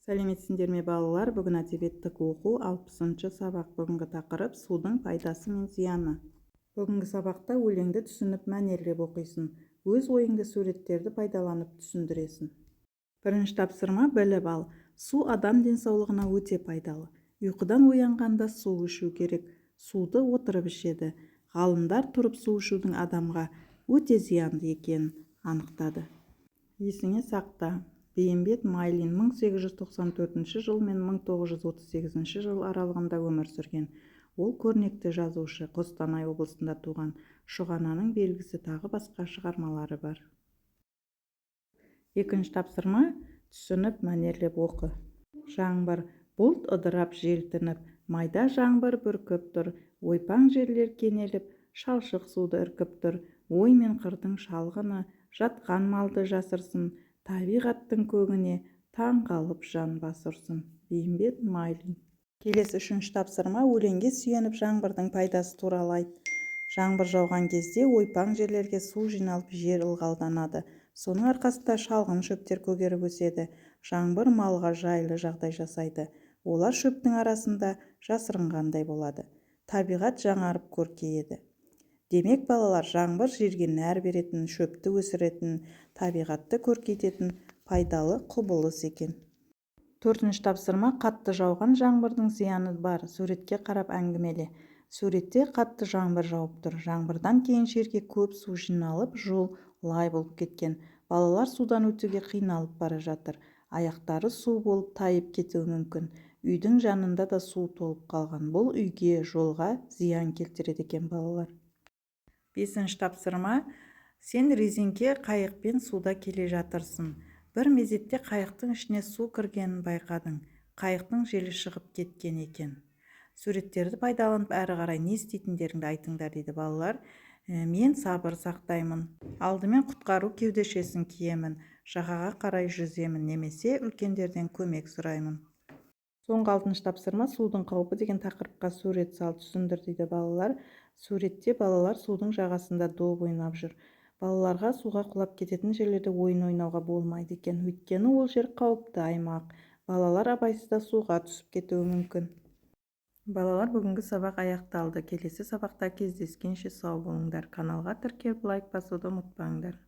Сәлеметсіңдер ме балалар? Бүгін әдебиеттік оқу 60-шы сабақ. Бүгінгі тақырып судың пайдасы мен зияны. Бүгінгі сабақта өлеңді түсініп мәнерлеп оқисың. Өз ойыңды суреттерді пайдаланып түсіндіресің. Бірінші тапсырма біліп ал. Су адам денсаулығына өте пайдалы. Ұйқыдан оянғанда су ішу керек. Суды отырып ішеді. Ғалымдар тұрып су ішудің адамға өте зиянды екенін анықтады. Есіңе сақта. Бейімбет Майлин 1894 жыл мен 1938 жыл аралығында өмір сүрген. Ол көрнекті жазушы, Қостанай облысында туған. Шұғананың белгісі тағы басқа шығармалары бар. Екінші тапсырма түсініп мәнерлеп оқы. Жаңбыр, бұлт ыдырап желтініп, майда жаңбыр бүркіп тұр, ойпаң жерлер кенеліп, шалшық суды іркіп тұр, ой мен қырдың шалғыны, жатқан малды жасырсын, табиғаттың көгіне таң қалып жан басырсын. Бейімбет Майлин. Келесі үшінші тапсырма өлеңге сүйеніп жаңбырдың пайдасы туралы айт. Жаңбыр жауған кезде ойпаң жерлерге су жиналып жер ылғалданады. Соның арқасында шалғын шөптер көгеріп өседі. Жаңбыр малға жайлы жағдай жасайды. Олар шөптің арасында жасырынғандай болады. Табиғат жаңарып көркейеді. Демек балалар, жаңбыр жерге нәр беретін, шөпті өсіретін, табиғатты көркейтетін пайдалы құбылыс екен. Төртінші тапсырма қатты жауған жаңбырдың зияны бар. Суретке қарап әңгімеле. Суретте қатты жаңбыр жауып тұр. Жаңбырдан кейін жерге көп су жиналып, жол лай болып кеткен. Балалар судан өтуге қиналып бара жатыр. Аяқтары су болып тайып кетуі мүмкін. Үйдің жанында да су толып қалған. Бұл үйге, жолға зиян келтіреді екен балалар. Бесінші тапсырма. Сен резеңке қайықпен суда келе жатырсың. Бір мезетте қайықтың ішіне су кіргенін байқадың. Қайықтың желі шығып кеткен екен. Суреттерді пайдаланып әрі қарай не істейтіндеріңді айтыңдар дейді балалар. Мен сабыр сақтаймын. Алдымен құтқару кеудешесін киемін. Жағаға қарай жүземін, немесе үлкендерден көмек сұраймын. Соңғы 6-шы тапсырма судың қаупі деген тақырыпқа сурет сал, түсіндір дейді балалар. Суретте балалар судың жағасында доп ойнап жүр. Балаларға суға құлап кететін жерлерде ойын ойнауға болмайды екен, өйткені ол жер қауіпті аймақ. Балалар абайсызда суға түсіп кетуі мүмкін. Балалар, бүгінгі сабақ аяқталды. Келесі сабақта кездескенше сау болыңдар. Каналға тіркеліп лайк басуды ұмытпаңдар.